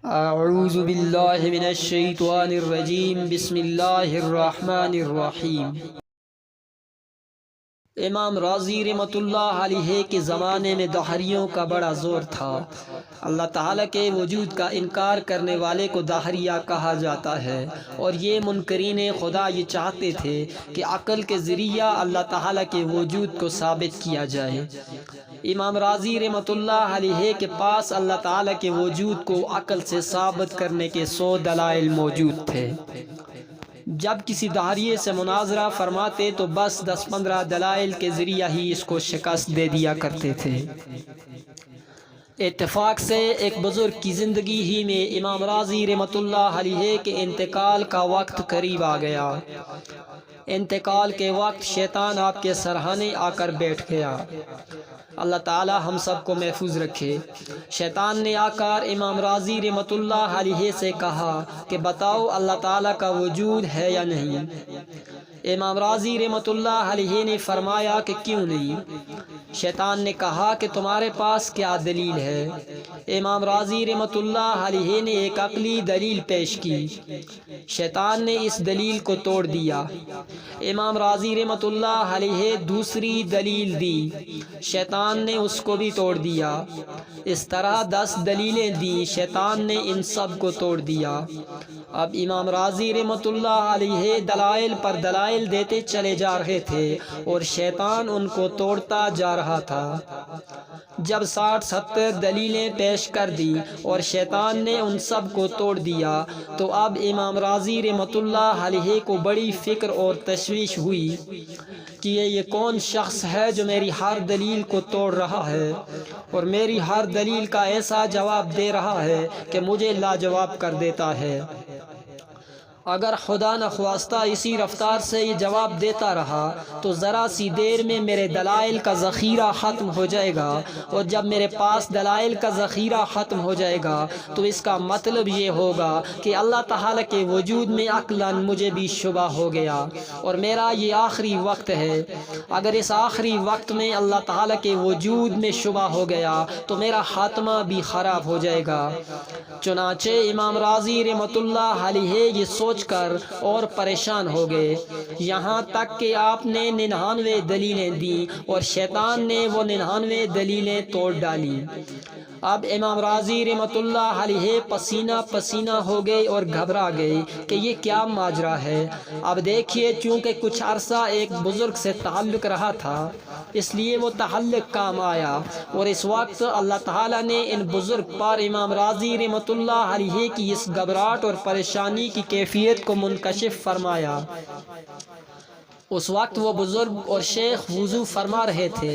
اعوذ باللہ من الشیطان الرجیم بسم اللہ الرحمن الرحیم۔ امام راضی رحمۃ اللہ علیہ کے زمانے میں دہریوں کا بڑا زور تھا۔ اللہ تعالیٰ کے وجود کا انکار کرنے والے کو دہریہ کہا جاتا ہے، اور یہ منکرین خدا یہ چاہتے تھے کہ عقل کے ذریعہ اللہ تعالیٰ کے وجود کو ثابت کیا جائے۔ امام راضی رحمۃ اللہ علیہ کے پاس اللہ تعالیٰ کے وجود کو عقل سے ثابت کرنے کے 100 دلائل موجود تھے۔ جب کسی دہریے سے مناظرہ فرماتے تو بس 10-15 دلائل کے ذریعہ ہی اس کو شکست دے دیا کرتے تھے۔ اتفاق سے ایک بزرگ کی زندگی ہی میں امام راضی رحمۃ اللہ علیہ کے انتقال کا وقت قریب آ گیا۔ انتقال کے وقت شیطان آپ کے سرہانے آ کر بیٹھ گیا۔ اللہ تعالی ہم سب کو محفوظ رکھے۔ شیطان نے آ کر امام راضی رحمۃ اللہ علیہ سے کہا کہ بتاؤ اللہ تعالیٰ کا وجود ہے یا نہیں؟ امام راضی رحمۃ اللہ علیہ نے فرمایا کہ کیوں نہیں؟ شیطان نے کہا کہ تمہارے پاس کیا دلیل ہے؟ امام راضی رحمۃ اللہ علیہ نے ایک عقلی دلیل پیش کی۔ شیطان نے اس دلیل کو توڑ دیا۔ امام راضی رحمۃ اللہ علیہ دوسری دلیل دی، شیطان نے اس کو بھی توڑ دیا۔ اس طرح 10 دلیلیں دیں، شیطان نے ان سب کو توڑ دیا۔ اب امام راضی رحمۃ اللہ علیہ دلائل پر دلائل دیتے چلے جا رہے تھے اور شیطان ان کو توڑتا جا رہا تھا۔ جب 60-70 دلیلیں پیش کر دی اور شیطان نے ان سب کو توڑ دیا تو اب امام راضی رحمۃ اللہ علیہ کو بڑی فکر اور تشویش ہوئی کہ یہ کون شخص ہے جو میری ہر دلیل کو توڑ رہا ہے اور میری ہر دلیل کا ایسا جواب دے رہا ہے کہ مجھے لاجواب کر دیتا ہے۔ اگر خدا نخواستہ اسی رفتار سے یہ جواب دیتا رہا تو ذرا سی دیر میں میرے دلائل کا ذخیرہ ختم ہو جائے گا، اور جب میرے پاس دلائل کا ذخیرہ ختم ہو جائے گا تو اس کا مطلب یہ ہوگا کہ اللہ تعالیٰ کے وجود میں عقلاً مجھے بھی شبہ ہو گیا اور میرا یہ آخری وقت ہے۔ اگر اس آخری وقت میں اللہ تعالیٰ کے وجود میں شبہ ہو گیا تو میرا خاتمہ بھی خراب ہو جائے گا۔ چنانچہ امام راضی رحمۃ اللہ علیہ یہ سوچ کر اور پریشان ہو گئے، یہاں تک کہ آپ نے 99 دلیلیں دیں اور شیطان نے وہ 99 دلیلیں توڑ ڈالی۔ اب امام راضی رحمۃ اللہ علیہ پسینہ پسینہ ہو گئے اور گھبرا گئے کہ یہ کیا ماجرا ہے۔ اب دیکھیے، چونکہ کچھ عرصہ ایک بزرگ سے تعلق رہا تھا اس لیے وہ تعلق کام آیا، اور اس وقت اللہ تعالیٰ نے ان بزرگ پر امام راضی رحمۃ اللہ علیہ کی اس گھبراہٹ اور پریشانی کی کیفیت کو منکشف فرمایا۔ اس وقت وہ بزرگ اور شیخ وضو فرما رہے تھے،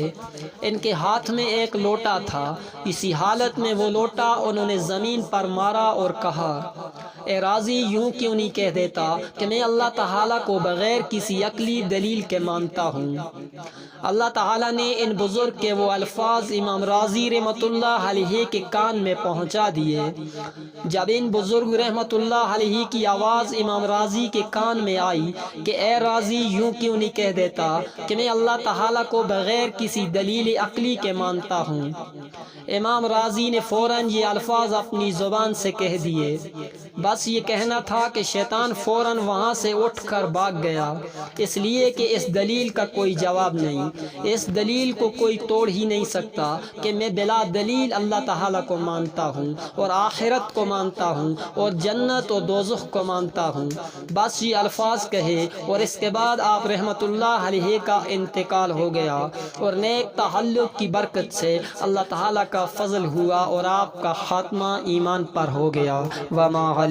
ان کے ہاتھ میں ایک لوٹا تھا۔ اسی حالت میں وہ لوٹا انہوں نے زمین پر مارا اور کہا، اے راضی، یوں کیوں نہیں کہہ دیتا کہ میں اللہ تعالیٰ کو بغیر کسی عقلی دلیل کے مانتا ہوں؟ اللہ تعالیٰ نے ان بزرگ کے وہ الفاظ امام راضی رحمۃ اللہ علیہ کے کان میں پہنچا دیے۔ جب ان بزرگ رحمۃ اللہ علیہ کی آواز امام راضی کے کان میں آئی کہ اے راضی، یوں کیوں نہیں کہہ دیتا کہ میں اللہ تعالیٰ کو بغیر کسی دلیل عقلی کے مانتا ہوں، امام راضی نے فوراً یہ الفاظ اپنی زبان سے کہہ دیے۔ بس یہ کہنا تھا کہ شیطان فوراً وہاں سے اٹھ کر بھاگ گیا، اس لیے کہ اس دلیل کا کوئی جواب نہیں، اس دلیل کو کوئی توڑ ہی نہیں سکتا کہ میں بلا دلیل اللہ تعالیٰ کو مانتا ہوں اور آخرت کو مانتا ہوں اور جنت و دوزخ کو مانتا ہوں۔ بس یہ الفاظ کہے اور اس کے بعد آپ رحمۃ اللہ علیہ کا انتقال ہو گیا، اور نیک تعلق کی برکت سے اللہ تعالیٰ کا فضل ہوا اور آپ کا خاتمہ ایمان پر ہو گیا۔ وما علینا